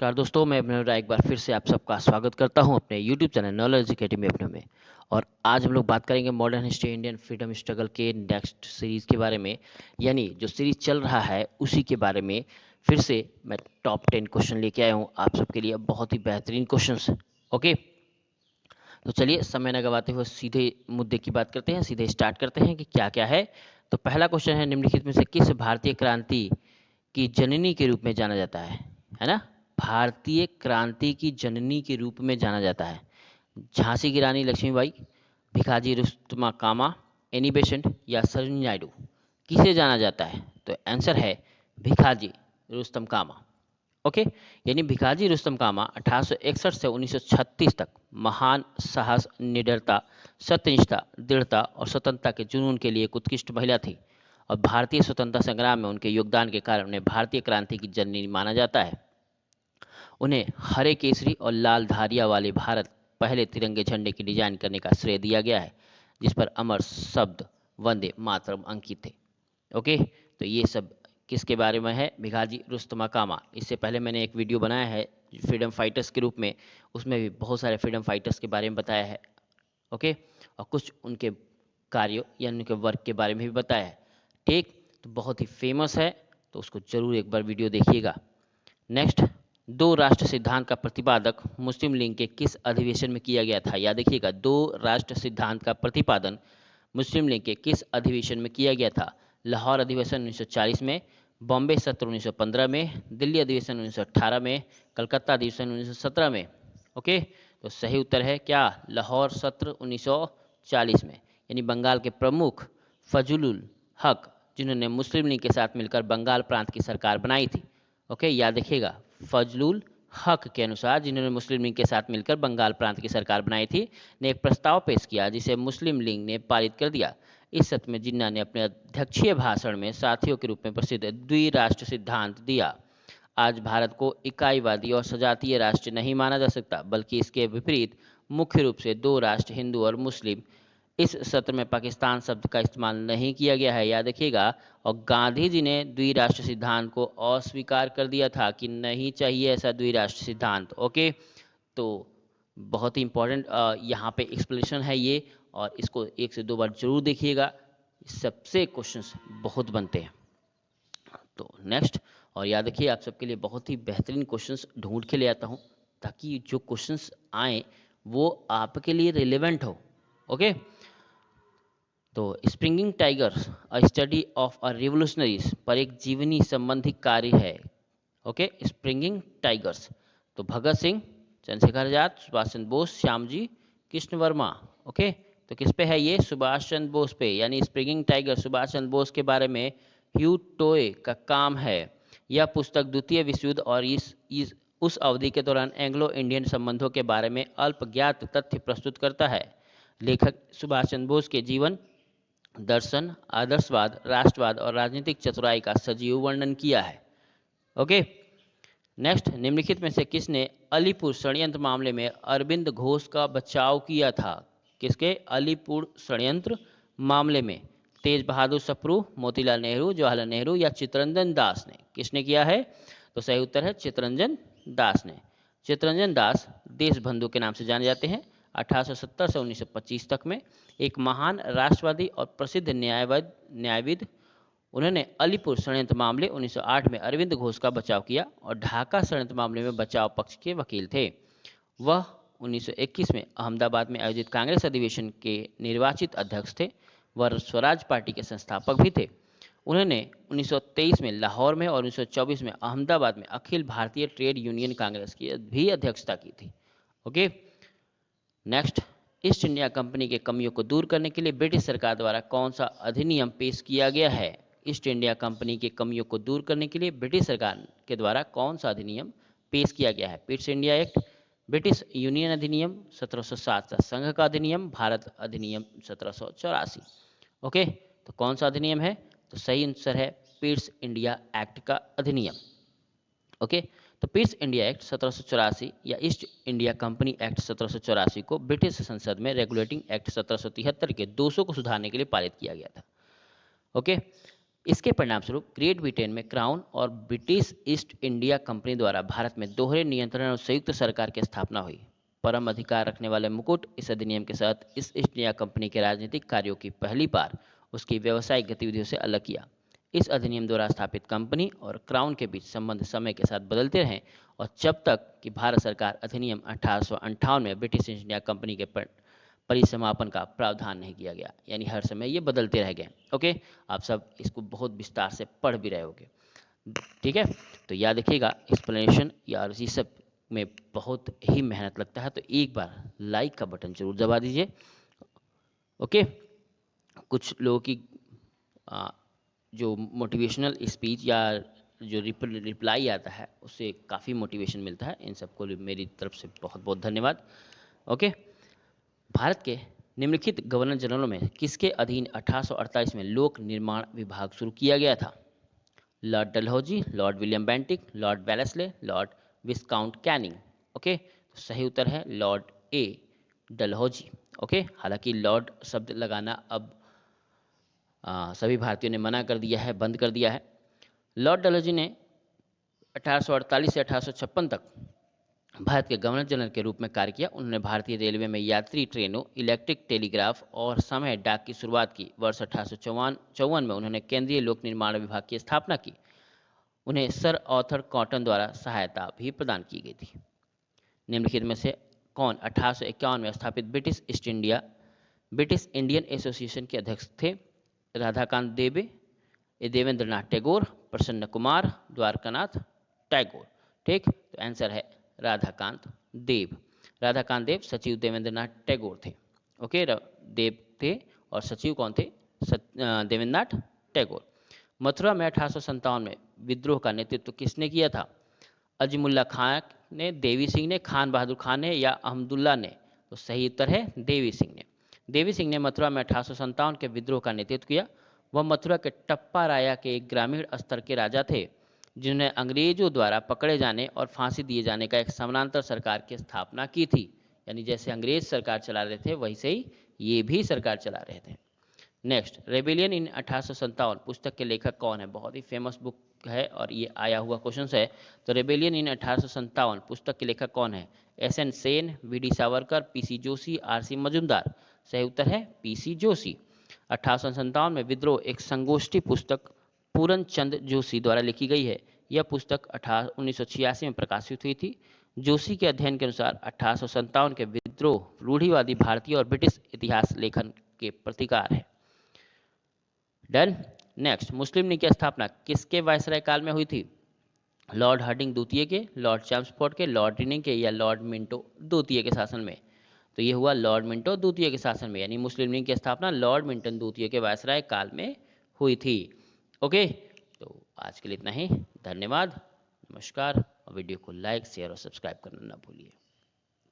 नमस्कार दोस्तों, मैं अभिनव राय एक बार फिर से आप सबका स्वागत करता हूं अपने YouTube चैनल नॉलेज एकेडमी अभिनव में। और आज हम लोग बात करेंगे modern history Indian freedom struggle के नेक्स्ट सीरीज़ के बारे में, यानी जो सीरीज़ चल रहा है उसी के बारे में। फिर से मैं टॉप 10 क्वेश्चन लेके आया हूँ आप सबके लिए, बहुत ही बेहतरीन क्वेश्चन। ओके, तो चलिए समय न गवाते हुए सीधे मुद्दे की बात करते हैं, सीधे स्टार्ट करते हैं कि क्या क्या है। तो पहला क्वेश्चन है, निम्नलिखित में से किस भारतीय क्रांति की जननी के रूप में जाना जाता है ना? भारतीय क्रांति की जननी के रूप में जाना जाता है। झांसी की रानी लक्ष्मीबाई, भिखाजी रुस्तमा कामा, एनी बेसेंट या सरोजिनी नायडू? किसे जाना जाता है? तो आंसर है भिखाजी रुस्तम कामा। ओके, यानी भिखाजी रुस्तम कामा 1861 से 1936 तक महान साहस, निडरता, सत्यनिष्ठा, दृढ़ता और स्वतंत्रता के जुनून के लिए एक उत्कृष्ट महिला थी और भारतीय स्वतंत्रता संग्राम में उनके योगदान के कारण उन्हें भारतीय क्रांति की जननी माना जाता है। उन्हें हरे केसरी और लाल धारियां वाले भारत पहले तिरंगे झंडे की डिजाइन करने का श्रेय दिया गया है, जिस पर अमर शब्द वंदे मातरम अंकित थे। ओके, तो ये सब किसके बारे में है? भिखाजी रुस्तमा कामा। इससे पहले मैंने एक वीडियो बनाया है फ्रीडम फाइटर्स के रूप में, उसमें भी बहुत सारे फ्रीडम फाइटर्स के बारे में बताया है। ओके, और कुछ उनके कार्यों या उनके वर्क के बारे में भी बताया है। ठीक, तो बहुत ही फेमस है, तो उसको जरूर एक बार वीडियो देखिएगा। नेक्स्ट, दो राष्ट्र सिद्धांत का प्रतिपादक मुस्लिम लीग के किस अधिवेशन में किया गया था? याद रखिएगा, दो राष्ट्र सिद्धांत का प्रतिपादन मुस्लिम लीग के किस अधिवेशन में किया गया था? लाहौर अधिवेशन 1940 में, बॉम्बे सत्र 1915 में, दिल्ली अधिवेशन 1918 में, कलकत्ता अधिवेशन 1917 में? ओके, तो सही उत्तर है क्या? लाहौर सत्र 1940 में। यानी बंगाल के प्रमुख फजलुल हक, जिन्होंने मुस्लिम लीग के साथ मिलकर बंगाल प्रांत की सरकार बनाई थी। ओके, याद रखिएगा, फजलुल हक के अनुसार, जिन्होंने मुस्लिम लीग के साथ मिलकर बंगाल प्रांत की सरकार बनाई थी, ने एक प्रस्ताव पेश किया जिसे मुस्लिम लीग ने पारित कर दिया। इस सत्र में जिन्ना ने अपने अध्यक्षीय भाषण में साथियों के रूप में प्रसिद्ध द्विराष्ट्र सिद्धांत दिया। आज भारत को इकाईवादी और सजातीय राष्ट्र नहीं माना जा सकता, बल्कि इसके विपरीत मुख्य रूप से दो राष्ट्र, हिंदू और मुस्लिम। इस सत्र में पाकिस्तान शब्द का इस्तेमाल नहीं किया गया है, याद रखिएगा। और गांधी जी ने द्विराष्ट्र सिद्धांत को अस्वीकार कर दिया था कि नहीं चाहिए ऐसा द्विराष्ट्र सिद्धांत। ओके, तो बहुत ही इंपॉर्टेंट यहाँ पे एक्सप्लेनेशन है ये, और इसको एक से दो बार जरूर देखिएगा, सबसे क्वेश्चंस बहुत बनते हैं। तो नेक्स्ट, और याद रखिए आप सबके लिए बहुत ही बेहतरीन क्वेश्चंस ढूंढ के ले आता हूँ, ताकि जो क्वेश्चंस आए वो आपके लिए रिलेवेंट हो। ओके, तो springing tigers a study of a revolutionaries पर एक जीवनी संबंधी कार्य है। ओके, स्प्रिंगिंग टाइगर्स, तो भगत सिंह, चंद्रशेखर आजाद, सुभाष चंद्र बोस, श्यामजी कृष्ण वर्मा। ओके, तो किस पे है ये? सुभाष चंद्र बोस पे। यानी स्प्रिंगिंग टाइगर सुभाष चंद्र बोस के बारे में ह्यू टोए का काम है। यह पुस्तक द्वितीय विश्व युद्ध और इस उस अवधि के दौरान एंग्लो इंडियन संबंधों के बारे में अल्प ज्ञात तथ्य प्रस्तुत करता है। लेखक सुभाष चंद्र बोस के जीवन, दर्शन, आदर्शवाद, राष्ट्रवाद और राजनीतिक चतुराई का सजीव वर्णन किया है। ओके, नेक्स्ट, निम्नलिखित में से किसने अलीपुर षड्यंत्र मामले में अरविंद घोष का बचाव किया था? किसके? अलीपुर षड्यंत्र मामले में तेज बहादुर सप्रू, मोतीलाल नेहरू, जवाहरलाल नेहरू या चित्तरंजन दास ने? किसने किया है? तो सही उत्तर है चित्तरंजन दास ने। चित्तरंजन दास देशबंधु के नाम से जाने जाते हैं। 1870 से 1925 तक में एक महान राष्ट्रवादी और प्रसिद्ध न्यायविद। उन्होंने अलीपुर षड्यंत्र मामले 1908 में अरविंद घोष का बचाव किया और ढाका षड्यंत्र मामले में बचाव पक्ष के वकील थे। वह 1921 में अहमदाबाद में आयोजित कांग्रेस अधिवेशन के निर्वाचित अध्यक्ष थे। वह स्वराज पार्टी के संस्थापक भी थे। उन्होंने 1923 में लाहौर में और 1924 में अहमदाबाद में अखिल भारतीय ट्रेड यूनियन कांग्रेस की भी अध्यक्षता की थी। Okay, next, east India company के कमियों को दूर करने के लिए ब्रिटिश सरकार द्वारा कौन सा अधिनियम पेश किया गया है? ईस्ट इंडिया कंपनी की कमियों को दूर करने के लिए ब्रिटिश सरकार के द्वारा कौन सा अधिनियम पेश किया गया है? Pitt's India act, British union अधिनियम 1707, संघ का अधिनियम, भारत अधिनियम 1784। ओके, तो कौन सा अधिनियम है? तो सही आंसर है पिट्स इंडिया एक्ट का अधिनियम। ओके, तो पिट्स इंडिया एक्ट 1784 या ईस्ट इंडिया कंपनी एक्ट 1784 को ब्रिटिश संसद में रेगुलेटिंग एक्ट 1773 के दोषों को सुधारने के लिए पारित किया गया था। ओके, इसके परिणामस्वरूप ग्रेट ब्रिटेन में क्राउन और ब्रिटिश ईस्ट इंडिया कंपनी द्वारा भारत में दोहरे नियंत्रण और संयुक्त सरकार की स्थापना हुई। परम अधिकार रखने वाले मुकुट इस अधिनियम के साथ ईस्ट इंडिया कंपनी के राजनीतिक कार्यों की पहली बार उसकी व्यावसायिक गतिविधियों से अलग किया। इस अधिनियम द्वारा स्थापित कंपनी और क्राउन के बीच संबंध समय के साथ बदलते रहे और जब तक कि भारत सरकार अधिनियम 1858 में ब्रिटिश ईस्ट इंडिया कंपनी के परिसमापन का प्रावधान नहीं किया गया, यानी हर समय ये बदलते रह गए। ओके, आप सब इसको बहुत विस्तार से पढ़ भी रहे होगे, ठीक है। तो याद रखिएगा, एक्सप्लेनेशन या इसी सब में बहुत ही मेहनत लगता है, तो एक बार लाइक का बटन जरूर दबा दीजिए। ओके, कुछ लोगों की जो मोटिवेशनल स्पीच या जो रिप्लाई आता है उससे काफ़ी मोटिवेशन मिलता है। इन सबको मेरी तरफ से बहुत बहुत धन्यवाद। ओके, भारत के निम्नलिखित गवर्नर जनरलों में किसके अधीन 1848 में लोक निर्माण विभाग शुरू किया गया था? Lord Dalhousie, Lord William Bentinck, Lord Wellesley, Lord Viscount Canning. Okay, तो सही उत्तर है लॉर्ड ए डलहौजी। ओके, हालांकि लॉर्ड शब्द लगाना अब सभी भारतीयों ने मना कर दिया है, बंद कर दिया है। लॉर्ड डलहौजी ने 1848 से 1856 तक भारत के गवर्नर जनरल के रूप में कार्य किया। उन्होंने भारतीय रेलवे में यात्री ट्रेनों, इलेक्ट्रिक टेलीग्राफ और समय डाक की शुरुआत की। वर्ष 1854 में उन्होंने केंद्रीय लोक निर्माण विभाग की स्थापना की। उन्हें सर आर्थर कॉटन द्वारा सहायता भी प्रदान की गई थी। निम्नलिखित में से कौन 1851 में स्थापित ब्रिटिश इंडियन एसोसिएशन के अध्यक्ष थे? राधाकांत देवे, देवेंद्रनाथ टैगोर, प्रसन्न कुमार, द्वारकानाथ टैगोर। ठीक, तो आंसर है राधाकांत देव। राधाकांत देव सचिव देवेंद्रनाथ टैगोर थे। ओके, देव थे और सचिव कौन थे? देवेंद्रनाथ टैगोर। मथुरा में 1857 में विद्रोह का नेतृत्व किसने किया था? अजीमुल्ला खान ने, देवी सिंह ने, खान बहादुर खान ने या अहमदुल्ला ने? तो सही उत्तर है देवी सिंह ने। देवी सिंह ने मथुरा में 1857 के विद्रोह का नेतृत्व किया। वह मथुरा के टप्पा राया के एक ग्रामीण स्तर के राजा थे जिन्होंने अंग्रेजों द्वारा पकड़े जाने और फांसी दिए जाने का एक समानांतर सरकार की स्थापना की थी। यानी जैसे अंग्रेज सरकार चला रहे थे वैसे ही ये भी सरकार चला रहे थे। नेक्स्ट, रेबेलियन इन 1857 पुस्तक के लेखक कौन है? बहुत ही फेमस बुक है और ये आया हुआ क्वेश्चन है। तो रेबेलियन इन 1857 पुस्तक के लेखक कौन है? SN. Sen, VD. Savarkar, PC. Joshi, RC. Majumdar. सही उत्तर है पी.सी. जोशी। 1857 में विद्रोह एक संगोष्ठी पुस्तक पूरन चंद जोशी द्वारा लिखी गई है। यह पुस्तक 1986 में प्रकाशित हुई थी। जोशी के अध्ययन के अनुसार 1857 के विद्रोह रूढ़िवादी भारतीय और ब्रिटिश इतिहास लेखन के प्रतिकार है। डन। नेक्स्ट, मुस्लिम लीग की स्थापना किसके वायसराय काल में हुई थी? लॉर्ड हार्डिंग द्वितीय के, लॉर्ड चैम्सफोर्ड के, लॉर्ड रिनिंग के या लॉर्ड मिंटो द्वितीय के शासन में? तो ये हुआ लॉर्ड मिंटो द्वितीय के शासन में, यानी मुस्लिम लीग की स्थापना लॉर्ड मिंटन द्वितीय के वायसराय काल में हुई थी। ओके, तो आज के लिए इतना ही। धन्यवाद, नमस्कार। और वीडियो को लाइक, शेयर और सब्सक्राइब करना ना भूलिए।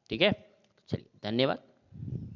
ठीक है, चलिए, धन्यवाद।